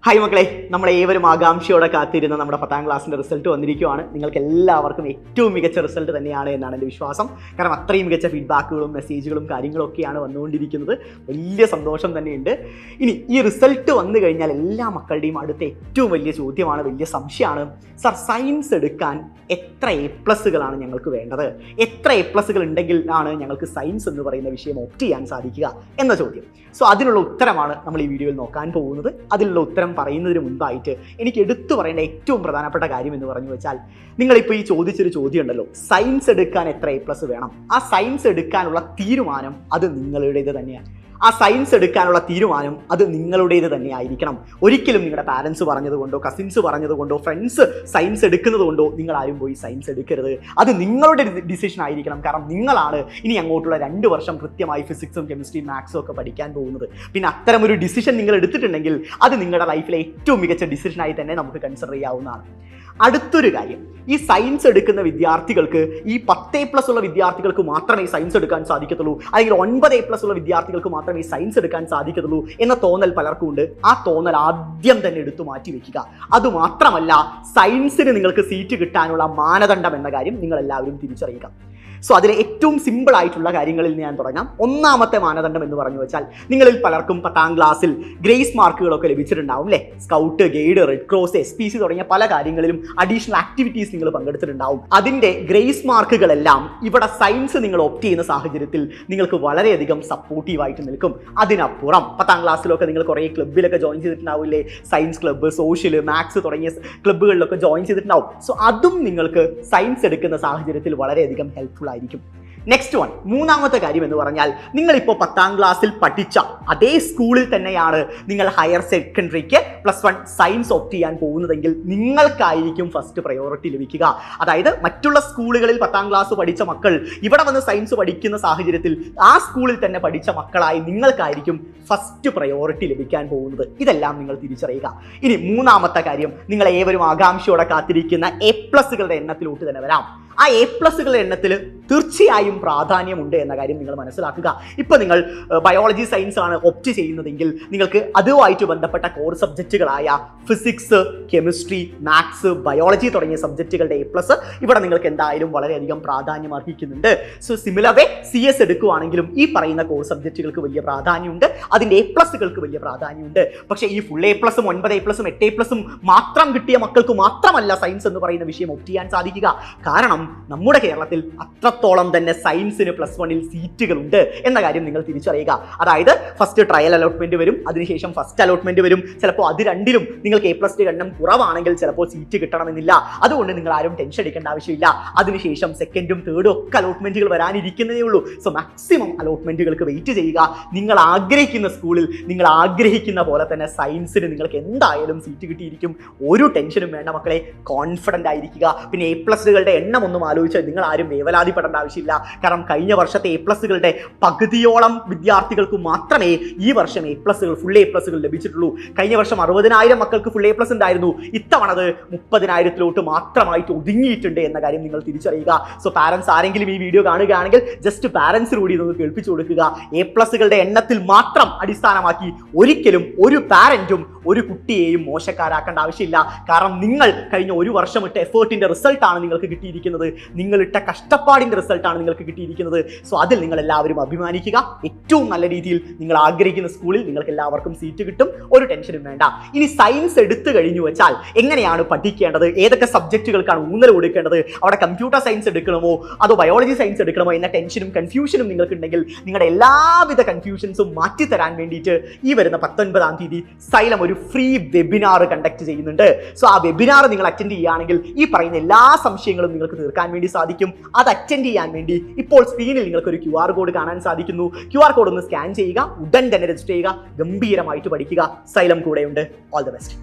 Hi മക്കളെ, നമ്മളെ ഏവരും ആകാംക്ഷയോടെ കാത്തിരുന്ന നമ്മുടെ 10ാം ക്ലാസ്സിൻ്റെ റിസൾട്ട് വന്നിരിക്കുകയാണ്. നിങ്ങൾക്ക് എല്ലാവർക്കും ഏറ്റവും മികച്ച റിസൾട്ട് തന്നെയാണ് എന്നാണ് എൻ്റെ വിശ്വാസം. കാരണം അത്രയും മികച്ച ഫീഡ്ബാക്കുകളും മെസ്സേജുകളും കാര്യങ്ങളൊക്കെയാണ് വന്നുകൊണ്ടിരിക്കുന്നത്. വലിയ സന്തോഷം തന്നെയുണ്ട്. ഇനി ഈ റിസൾട്ട് വന്നു കഴിഞ്ഞാൽ എല്ലാ മക്കളുടെയും അടുത്ത ഏറ്റവും വലിയ ചോദ്യമാണ്, വലിയ സംശയമാണ്, സർ സയൻസ് എടുക്കാൻ എത്ര A+കളാണ് ഞങ്ങൾക്ക് വേണ്ടത്? എത്ര A+കൾ ഉണ്ടെങ്കിലാണ് ഞങ്ങൾക്ക് സയൻസ് എന്ന് പറയുന്ന വിഷയം ഓപ്റ്റ് ചെയ്യാൻ സാധിക്കുക എന്ന ചോദ്യം. സോ അതിനുള്ള ഉത്തരമാണ് നമ്മൾ ഈ വീഡിയോയിൽ നോക്കാൻ പോകുന്നത്. അതിലുള്ള ഉത്തരം പറയുന്നതിന് മുൻപായിട്ട് എനിക്ക് എടുത്തു പറയേണ്ട ഏറ്റവും പ്രധാനപ്പെട്ട കാര്യം എന്ന് പറഞ്ഞു വെച്ചാൽ, നിങ്ങളിപ്പോൾ ഈ ചോദിച്ചൊരു ചോദ്യം ഉണ്ടല്ലോ, സയൻസ് എടുക്കാൻ എത്ര A+ വേണം? ആ സയൻസ് എടുക്കാനുള്ള തീരുമാനം അത് നിങ്ങളുടേത് തന്നെയാണ്. ആ സയൻസ് എടുക്കാനുള്ള തീരുമാനം അത് നിങ്ങളുടേത് തന്നെ ആയിരിക്കണം. ഒരിക്കലും നിങ്ങളുടെ പാരൻസ് പറഞ്ഞതുകൊണ്ടോ, കസിൻസ് പറഞ്ഞതുകൊണ്ടോ, ഫ്രണ്ട്സ് സയൻസ് എടുക്കുന്നത് കൊണ്ടോ നിങ്ങൾ ആരും പോയി സയൻസ് എടുക്കരുത്. അത് നിങ്ങളുടെ ഡിസിഷൻ ആയിരിക്കണം. കാരണം നിങ്ങളാണ് ഇനി അങ്ങോട്ടുള്ള 2 വർഷം കൃത്യമായി ഫിസിക്സും കെമിസ്ട്രിയും മാത്സും ഒക്കെ പഠിക്കാൻ പോകുന്നത്. പിന്നെ അത്തരമൊരു ഡിസിഷൻ നിങ്ങൾ എടുത്തിട്ടുണ്ടെങ്കിൽ അത് നിങ്ങളുടെ ലൈഫിലെ ഏറ്റവും മികച്ച ഡിസിഷനായി തന്നെ നമുക്ക് കൺസിഡർ ചെയ്യാവുന്നതാണ്. അടുത്തൊരു കാര്യം, ഈ സയൻസ് എടുക്കുന്ന വിദ്യാർത്ഥികൾക്ക്, ഈ 10A+ ഉള്ള വിദ്യാർത്ഥികൾക്ക് മാത്രമേ സയൻസ് എടുക്കാൻ സാധിക്കത്തുള്ളൂ, അല്ലെങ്കിൽ 9A+ ഉള്ള വിദ്യാർത്ഥികൾക്ക് മാത്രമേ സയൻസ് എടുക്കാൻ സാധിക്കത്തുള്ളൂ എന്ന തോന്നൽ പലർക്കും ഉണ്ട്. ആ തോന്നൽ ആദ്യം തന്നെ എടുത്തു മാറ്റി വെക്കുക. അതുമാത്രമല്ല, സയൻസിന് നിങ്ങൾക്ക് സീറ്റ് കിട്ടാനുള്ള മാനദണ്ഡം എന്ന കാര്യം നിങ്ങൾ എല്ലാവരും തിരിച്ചറിയുക. സോ അതിലെ ഏറ്റവും സിമ്പിൾ ആയിട്ടുള്ള കാര്യങ്ങളിൽ ഞാൻ തുടങ്ങാം. ഒന്നാമത്തെ മാനദണ്ഡം എന്ന് പറഞ്ഞു വെച്ചാൽ, നിങ്ങളിൽ പലർക്കും 10ാം ക്ലാസ്സിൽ ഗ്രേസ് മാർക്കുകളൊക്കെ ലഭിച്ചിട്ടുണ്ടാവും അല്ലേ? Scout, guide, red cross, SPC തുടങ്ങിയ പല കാര്യങ്ങളിലും അഡീഷണൽ ആക്ടിവിറ്റീസ് നിങ്ങൾ പങ്കെടുത്തിട്ടുണ്ടാവും. അതിൻ്റെ ഗ്രേസ് മാർക്കുകളെല്ലാം ഇവിടെ സയൻസ് നിങ്ങൾ ഓപ്റ്റ് ചെയ്യുന്ന സാഹചര്യത്തിൽ നിങ്ങൾക്ക് വളരെയധികം സപ്പോർട്ടീവായിട്ട് നിൽക്കും. അതിനപ്പുറം 10ാം ക്ലാസ്സിലൊക്കെ നിങ്ങൾ കുറേ ക്ലബ്ബിലൊക്കെ ജോയിൻ ചെയ്തിട്ടുണ്ടാവില്ലേ? സയൻസ് ക്ലബ്ബ്, സോഷ്യൽ, മാത്സ് തുടങ്ങിയ ക്ലബ്ബുകളിലൊക്കെ ജോയിൻ ചെയ്തിട്ടുണ്ടാവും. സോ അതും നിങ്ങൾക്ക് സയൻസ് എടുക്കുന്ന സാഹചര്യത്തിൽ വളരെയധികം ഹെൽപ്ഫുൾ ആയിരിക്കും. നെക്സ്റ്റ് വൺ, മൂന്നാമത്തെ കാര്യം എന്ന് പറഞ്ഞാൽ, നിങ്ങളിപ്പോൾ 10ാം ക്ലാസ്സിൽ പഠിച്ച അതേ സ്കൂളിൽ തന്നെയാണ് നിങ്ങൾ ഹയർ സെക്കൻഡറിക്ക് +1 സയൻസ് ഓപ്റ്റ് ചെയ്യാൻ പോകുന്നതെങ്കിൽ നിങ്ങൾക്കായിരിക്കും ഫസ്റ്റ് പ്രയോറിറ്റി ലഭിക്കുക. അതായത് മറ്റുള്ള സ്കൂളുകളിൽ 10ാം ക്ലാസ് പഠിച്ച മക്കൾ ഇവിടെ വന്ന് സയൻസ് പഠിക്കുന്ന സാഹചര്യത്തിൽ ആ സ്കൂളിൽ തന്നെ പഠിച്ച മക്കളായി നിങ്ങൾക്കായിരിക്കും ഫസ്റ്റ് പ്രയോറിറ്റി ലഭിക്കാൻ പോകുന്നത്. ഇതെല്ലാം നിങ്ങൾ തിരിച്ചറിയുക. ഇനി മൂന്നാമത്തെ കാര്യം, നിങ്ങൾ ഏവരും ആകാംക്ഷയോടെ കാത്തിരിക്കുന്ന A+കളുടെ എണ്ണത്തിലോട്ട് തന്നെ വരാം. ആ A+കളുടെ എണ്ണത്തിൽ തീർച്ചയായും പ്രാധാന്യമുണ്ട് എന്ന കാര്യം നിങ്ങൾ മനസ്സിലാക്കുക. ഇപ്പോൾ നിങ്ങൾ ബയോളജി സയൻസ് ആണ് ഓപ്റ്റ് ചെയ്യുന്നതെങ്കിൽ നിങ്ങൾക്ക് അതുമായിട്ട് ബന്ധപ്പെട്ട കോർ സബ്ജക്റ്റുകളായ ഫിസിക്സ്, കെമിസ്ട്രി, മാത്സ്, ബയോളജി തുടങ്ങിയ സബ്ജക്റ്റുകളുടെ A+ ഇവിടെ നിങ്ങൾക്ക് എന്തായാലും വളരെയധികം പ്രാധാന്യം അർഹിക്കുന്നുണ്ട്. സോ സിമിലർ വേ CS എടുക്കുകയാണെങ്കിലും ഈ പറയുന്ന കോർ സബ്ജക്റ്റുകൾക്ക് വലിയ പ്രാധാന്യമുണ്ട്, അതിൻ്റെ A+കൾക്ക് വലിയ പ്രാധാന്യമുണ്ട്. പക്ഷേ ഈ ഫുൾ A+, 9A+, 8A+ മാത്രം കിട്ടിയ മക്കൾക്ക് മാത്രമല്ല സയൻസ് എന്ന് പറയുന്ന വിഷയം ഓപ്റ്റ് ചെയ്യാൻ സാധിക്കുക. കാരണം നമ്മുടെ കേരളത്തിൽ അത്രത്തോളം തന്നെ സയൻസിന് +1 സീറ്റുകളുണ്ട് എന്ന കാര്യം നിങ്ങൾ തിരിച്ചറിയുക. അതായത് ഫസ്റ്റ് ട്രയൽ അലോട്ട്മെന്റ് വരും, അതിനുശേഷം ഫസ്റ്റ് അലോട്ട്മെന്റ് വരും. ചിലപ്പോൾ അത് രണ്ടിലും നിങ്ങൾക്ക് A+ എണ്ണം കുറവാണെങ്കിൽ ചിലപ്പോൾ സീറ്റ് കിട്ടണമെന്നില്ല. അതുകൊണ്ട് നിങ്ങൾ ആരും ടെൻഷൻ അടിക്കേണ്ട ആവശ്യമില്ല. അതിനുശേഷം സെക്കൻഡും തേർഡും ഒക്കെ അലോട്ട്മെന്റുകൾ വരാനിരിക്കുന്നതേ ഉള്ളൂ. സോ മാക്സിമം അലോട്ട്മെന്റുകൾക്ക് വെയിറ്റ് ചെയ്യുക. നിങ്ങൾ ആഗ്രഹിക്കുന്ന സ്കൂളിൽ നിങ്ങൾ ആഗ്രഹിക്കുന്ന പോലെ തന്നെ സയൻസിന് നിങ്ങൾക്ക് എന്തായാലും സീറ്റ് കിട്ടിയിരിക്കും. ഒരു ടെൻഷനും വേണ്ട മക്കളെ, കോൺഫിഡൻ്റ് ആയിരിക്കുക. പിന്നെ A+കളുടെ എണ്ണം ഒന്നും ആലോചിച്ചാൽ നിങ്ങൾ ആരും വേവലാതിപ്പെടേണ്ട ആവശ്യമില്ല. കാരണം കഴിഞ്ഞ വർഷത്തെ A+കളുടെ പകുതിയോളം വിദ്യാർത്ഥികൾക്ക് മാത്രമേ ഈ വർഷം A+കൾ, ഫുൾ A+കൾ ലഭിച്ചിട്ടുള്ളൂ. കഴിഞ്ഞ വർഷം 60,000 മക്കൾക്ക് ഫുൾ A+ ഉണ്ടായിരുന്നു. ഇത്തവണ അത് 30,000-ലോട്ട് മാത്രമായിട്ട് ഒതുങ്ങിയിട്ടുണ്ട് എന്ന കാര്യം നിങ്ങൾ തിരിച്ചറിയുക. സോ പാരൻസ് ആരെങ്കിലും ഈ വീഡിയോ കാണുകയാണെങ്കിൽ ജസ്റ്റ് പാരൻസിന് കൂടി ഇതൊന്ന് കേൾപ്പിച്ചു കൊടുക്കുക. A+കളുടെ എണ്ണത്തിൽ മാത്രം അടിസ്ഥാനമാക്കി ഒരിക്കലും ഒരു പാരന്റും ഒരു കുട്ടിയെയും മോശക്കാരാക്കേണ്ട ആവശ്യമില്ല. കാരണം നിങ്ങൾ കഴിഞ്ഞ 1 വർഷം ഇട്ട എഫേർട്ടിന്റെ റിസൾട്ടാണ് നിങ്ങൾക്ക് കിട്ടിയിരിക്കുന്നത്. നിങ്ങളിട്ട കഷ്ടപ്പാടിന്റെ റിസൾട്ടാണ് നിങ്ങൾക്ക് കിട്ടിയിരിക്കുന്നത്. സോ അതിൽ നിങ്ങൾ എല്ലാവരും അഭിമാനിക്കുക. ഏറ്റവും നല്ല രീതിയിൽ നിങ്ങൾ ആഗ്രഹിക്കുന്ന സ്കൂളിൽ നിങ്ങൾക്ക് എല്ലാവർക്കും സീറ്റ് കിട്ടും. ഒരു ടെൻഷനും വേണ്ട. ഇനി സയൻസ് എടുത്തു കഴിഞ്ഞു വെച്ചാൽ എങ്ങനെയാണ് പഠിക്കേണ്ടത്, ഏതൊക്കെ സബ്ജക്റ്റുകൾക്കാണ് ഊന്നൽ കൊടുക്കേണ്ടത്, അവിടെ കമ്പ്യൂട്ടർ സയൻസ് എടുക്കണമോ അതോ ബയോളജി സയൻസ് എടുക്കണമോ എന്ന ടെൻഷനും കൺഫ്യൂഷനും നിങ്ങൾക്കുണ്ടെങ്കിൽ നിങ്ങളുടെ എല്ലാവിധ കൺഫ്യൂഷൻസും മാറ്റിത്തരാൻ വേണ്ടിയിട്ട് ഈ വരുന്ന 19-ാം തീയതി സൈലം ഒരു ഫ്രീ വെബിനാർ കണ്ടക്ട് ചെയ്യുന്നുണ്ട്. സോ ആ വെബിനാർ നിങ്ങൾ അറ്റൻഡ് ചെയ്യുകയാണെങ്കിൽ ഈ പറയുന്ന എല്ലാ സംശയങ്ങളും നിങ്ങൾക്ക് തീർക്കാൻ വേണ്ടി സാധിക്കും. അത് അറ്റൻഡ് ചെയ്യാൻ വേണ്ടി ഇപ്പോൾ സ്ക്രീനിൽ നിങ്ങൾക്ക് ഒരു QR കോഡ് കാണാൻ സാധിക്കുന്നു. QR കോഡ് ഒന്ന് സ്കാൻ ചെയ്യുക, ഉടൻ തന്നെ രജിസ്റ്റർ ചെയ്യുക. ഗംഭീരമായിട്ട് പഠിക്കുക. സൈലം കൂടെയുണ്ട്. All the best.